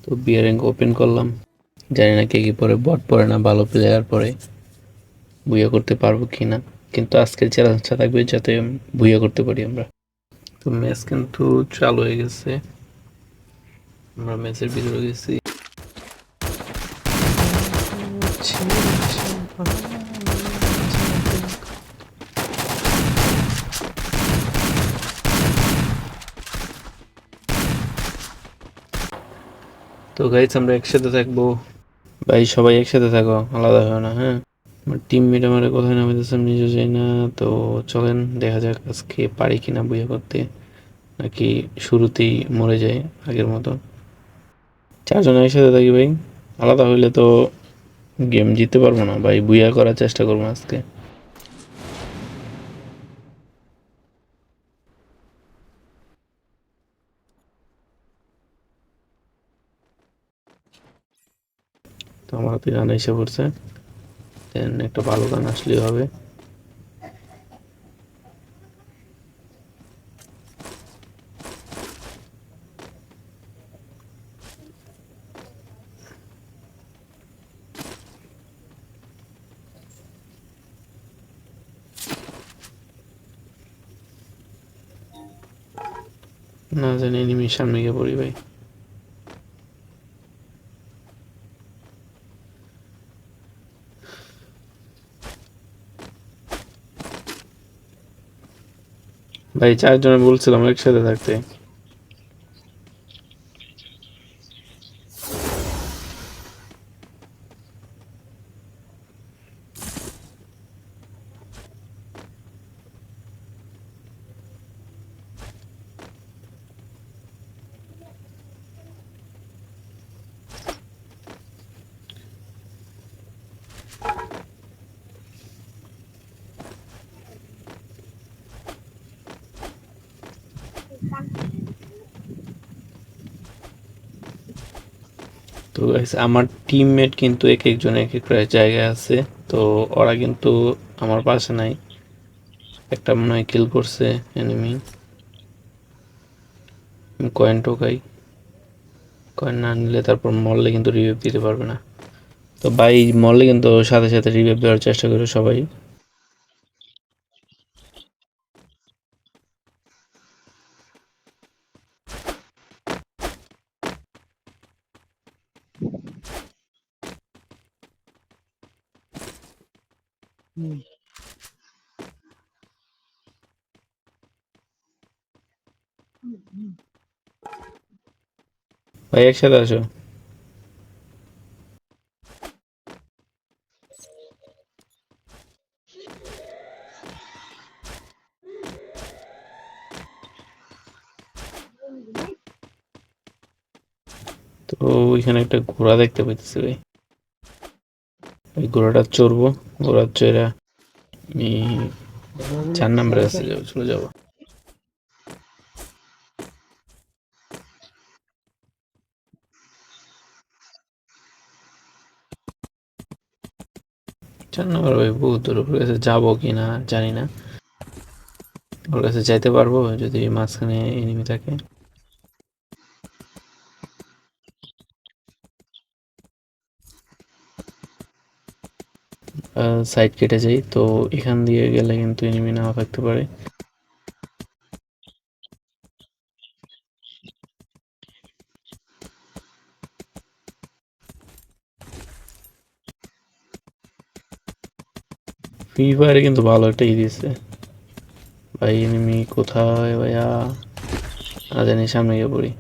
তো বিয়ার rank open করলাম, জানি না কে কি পরে, বট পরে না ভালো প্লেয়ার পরে, বুইয়া করতে পারবো কি না। কিন্তু আজকের চ্যালেঞ্জটা থাকবে যাতে বুইয়া করতে পারি আমরা। তো ম্যাচ কিন্তু চালু হয়ে গেছে, আমরা ম্যাচের ভিতরে গেছি। তো গাইস আমরা একসাথে থাকবো ভাই, সবাই একসাথে থাকো, আলাদা হয় না, হ্যাঁ। আমার টিমমেট আমার কোথায় নামাইতেছে আমি নিজে যাই না। তো চলেন দেখা যাক আজকে পারি কিনা বুইয়া করতে, নাকি শুরুতেই মরে যায় আগের মতো। চারজন একসাথে থাকি ভাই, আলাদা হইলে তো গেম জিততে পারবো না ভাই। বুইয়া করার চেষ্টা করবো আজকে। তো আমার হাতে গান এসে পড়ছে, দেন একটা ভালো গান আসলেই হবে। না জানি এনিমির সামনে গিয়ে পড়ি ভাই। ভাই চারজনে বলছিলাম একসাথে থাকতে। তো guys, আমার টিমমেট কিন্তু এক একজন এক এক জায়গায় আছে। তো ওরা কিন্তু আমার পাশে নাই, একটা মনে হয় কিল করছে এনিমি। কয়েন টোকাই, কয়েন না নিলে তারপর মরলে কিন্তু রিভাইভ দিতে পারবে না। তো ভাই মরলে কিন্তু সাথে সাথে রিভাইভ দেওয়ার চেষ্টা করে সবাই। ভাই একসাথে আসো। তো ওইখানে একটা ঘোড়া দেখতে পাইতেছি ভাই, ওই ঘোড়াটা চড়বো। ঘোড়া চড়া আমি 4 নম্বরে আছে, চলে যাবো। 4 নম্বর ভাই বহুত দূর, ওর কাছে যাবো কিনা জানি না। ওর কাছে যাইতে পারবো যদি মাঝখানে এনিমি থাকে। সাইড কেটে যাই, তো এখান দিয়ে গেলে কিন্তু এনিমি নাও থাকতে পারে। ফ্রি ফায়ারে কিন্তু ভালো একটা ই দিচ্ছে ভাই। এনিমি কোথায় ভাইয়া, না জানি, সামনে গিয়ে পড়ি।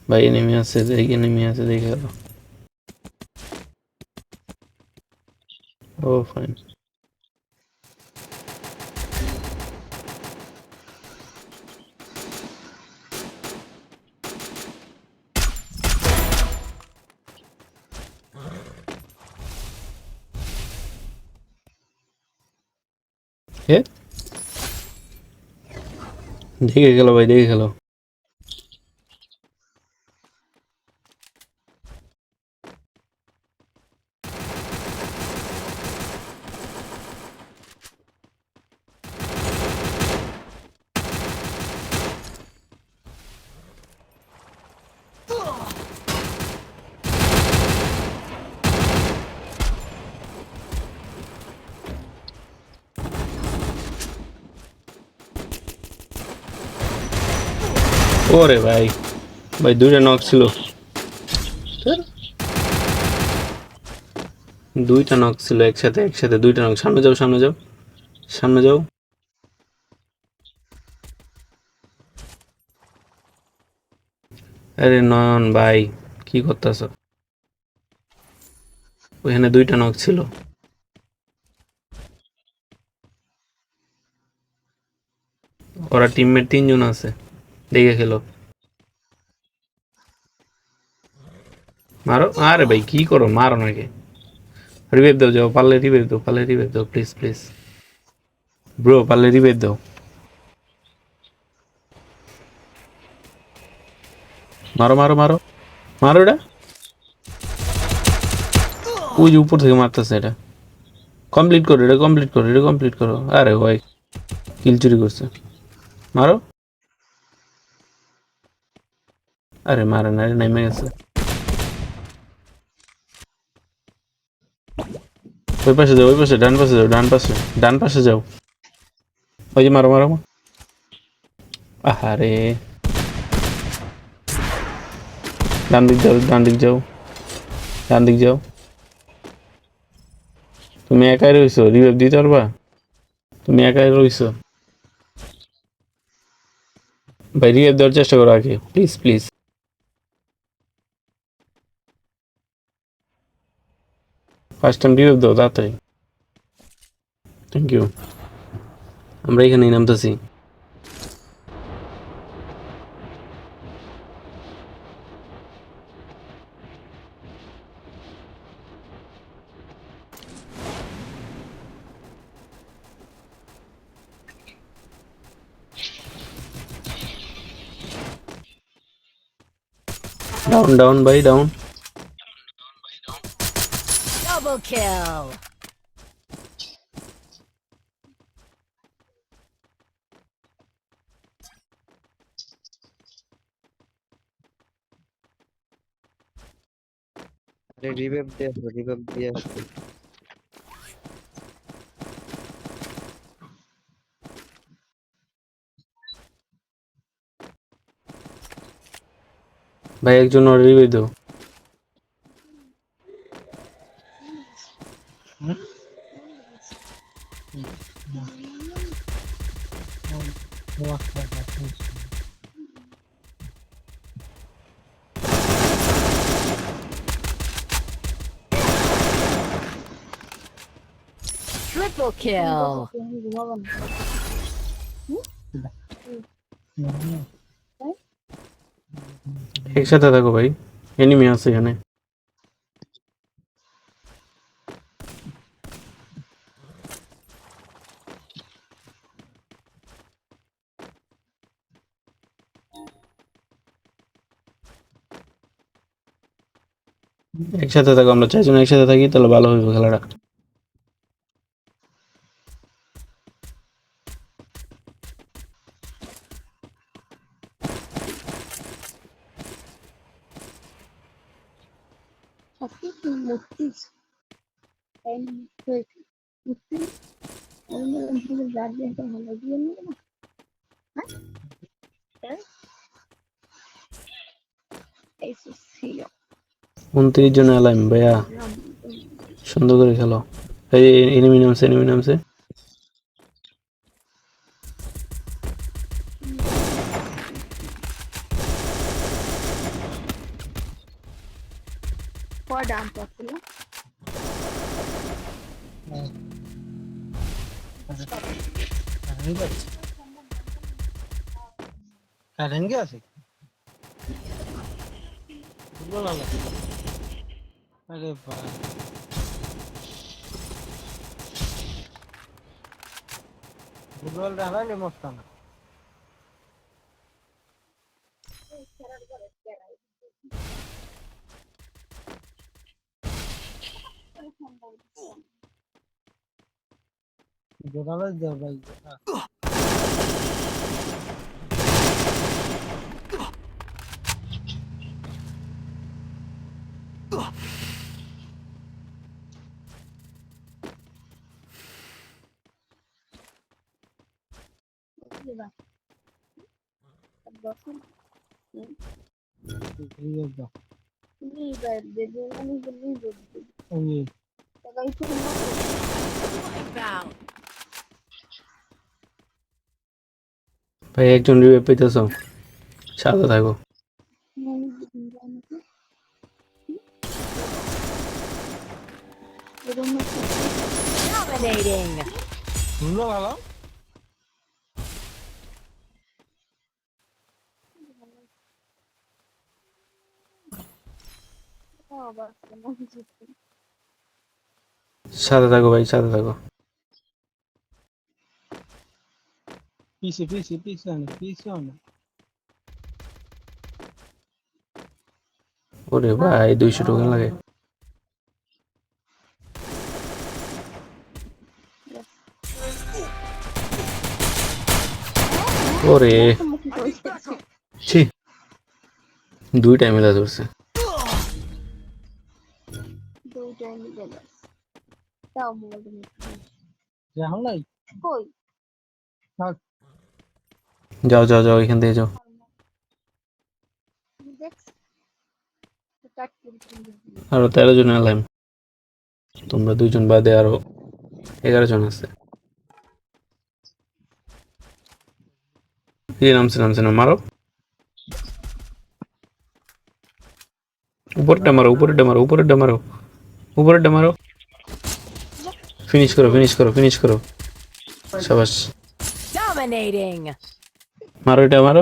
ভাই এনিমি আছে, দেখি এনিমি আছে, দেখে গেল। ও ফাইন। এ দেখে গেল ভাই, দেখে গেল। ওরে ভাই, ভাই দুইটা নক ছিল, দুইটা নক ছিল একসাথে একসাথে দুইটা নক। সামনে যাও, সামনে যাও, সামনে যাও। আরে নয়ন ভাই, কি করতেছ? ওখানে দুইটা নক ছিল। ওরা টিমমেট তিনজন আছে, দেখে খেলো। মারো, আরে ভাই কি করো, মারো নাকি? রিভাইভ দাও, যাও পারলে রিভাইভ দাও, পারলে রিভাইভ দাও, প্লিজ প্লিজ ব্রো, পারলে রিভাইভ দাও। মারো মারো মারো মারো এটা। ওই যে উপর থেকে মারতেছে এটা। কমপ্লিট করো এটা, কমপ্লিট করো এটা, কমপ্লিট করো। আরে ভাই কিল চুরি করছে, মারো। আরে মারে না, নেমে গেছে। ওই পাশে যাও, ওই পাশে, ডান পাশে যাও, ডান পাশে, ডান পাশে যাও। ওই যে মারো মারো। আহারে, ডান দিক যাও, ডান দিক যাও, ডান দিক যাও। তুমি একাই রইছো, রিভাইভ দিতে পারবা? তুমি একাই রইছো ভাই, রিভাইভ দেওয়ার চেষ্টা করো আগে, please please. First time revive দাও তাড়াতাড়ি। Thank you. আমরা এখানেই নামতেছি। ডাউন ডাউন ভাই, ডাউন। Double kill. আরে রিভাইভ দিয়ে আসো, রিভাইভ দিয়ে আসো। ভাই একজন রিভাইভ দাও। Triple kill. একসাথে থাকো ভাই, এনিমি আছে এখানে। একসাথে থাকো, আমরা চারজন একসাথে থাকি, তাহলে ভালো হইব খেলাটা। Así que mutis, en pues mutis, uno de los grandes de la vida, ¿eh? Eso sí, 29 জন এলাইম ভাইয়া, সুন্দর করে খেলো। এই এনিমি নামছে, এনিমি নামছে। por tanto, ¿sí? কারেন্ট গেছে? আরে ভাই, ফুটবল দেখা নেই মস্ত না। জোরালো দেও ভাই। Basta. রিভাইভ দাও। রিভাইভ দেবে আমি রিভাইভ দেবে ওই তাই তো Wipeout. ভাই একজন রিভাইভ পেতেছ, সাথে থাকো। Dominating. ভুলো ভালো। সাথে থাকো ভাই, সাথে থাকো। পিছে পিছে পিছনে। ওরে ভাই 200 টোকেন লাগে। ওরে ছি, 2টা মিলা ধরছে। এখন নাই কই থাক। যাও যাও যাও, এখান থেকে যাও। আরো 13 জন এলাম, তোমরা 2জন বাদে আরো 11 জন আছে। নামছে না, মারো। উপরেরটা মারো। ফিনিশ করো। শাবাশ, Dominating. মারো এটা মারো।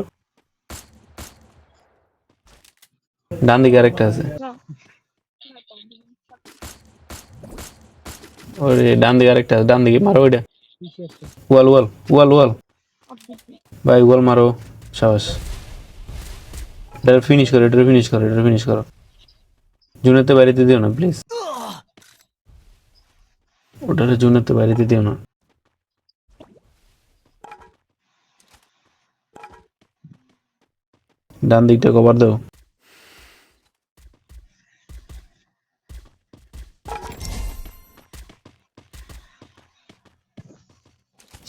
ডান দিকে আরেকটা আছে। ওরে ডান দিকে আরেকটা আছে, ডান দিকে মারো ওইটা। পিছে একটা। ওয়াল ভাই, ওয়াল মারো। শাবাশ, এটা ফিনিশ করো। জুনেতে বাড়িতে দিও না প্লিজ, ওটারে জুনেতে বাড়িতে দিও না। ডান দিকটা কভার দাও।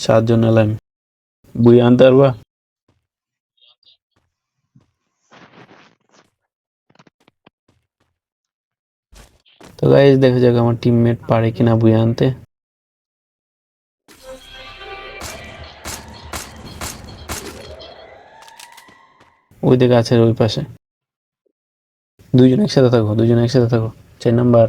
সাতজন এলাম, বুই আনতে পারবা? তো গাইস দেখা যাক আমার টিমমেট পারে কিনা বুই আনতে। ওই দিকে আছে, ওই পাশে। 2জন একসাথে থাকো। 4 নাম্বার।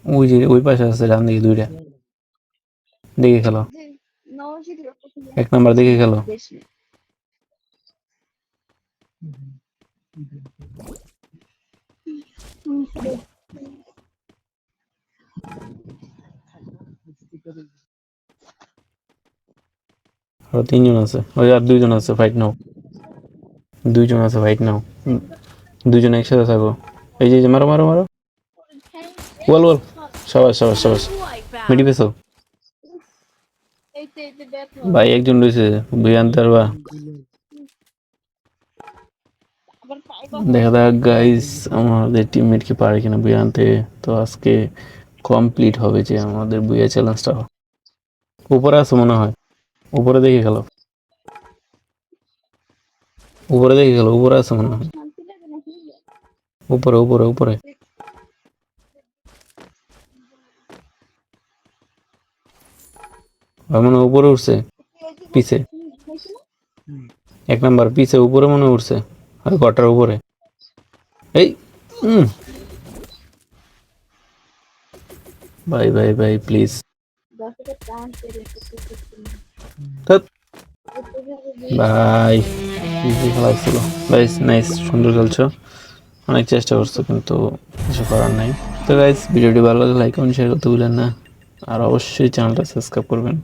ওই যে ওই পাশে আছে, ডান দিকে 2টা। দেখে খেলো, 1 নাম্বার দেখে খেলো। আর 3জন আছে, ওই আর 2জন আছে, ফাইট নাও। 2জন একসাথে থাকো। এই যে মারো। ওয়াল শাবাশ। মিডি Wipeout. পেছো ভাই, একজন রয়েছে, বুই আনতে পারবা? দেখা যাক গাইস আমাদের টিমমেট কি পারে কিনা বুই আনতে। তো আজকে কমপ্লিট হবে যে আমাদের বুইয়া চ্যালেঞ্জটা। উপরে আছে মনে হয়, উপরে দেখে গেল, উপরে আছে মনে হয়। উপরে মনে হয় উপরে উঠছে, পিছে 1 নাম্বার পিছে উপরে মনে হয় উঠছে, আর ঘরটার উপরে। এই ভাই প্লিজ। ভাই ইজি খেলাইছিল। গাইস নাইস, সুন্দর খেলছো, অনেক চেষ্টা করছো, কিন্তু কিছু করার নাই। তো গাইস ভিডিওটি ভালো লাগলে লাইক কমেন্ট শেয়ার করতে ভুলেন না, আর অবশ্যই চ্যানেলটা সাবস্ক্রাইব করবেন।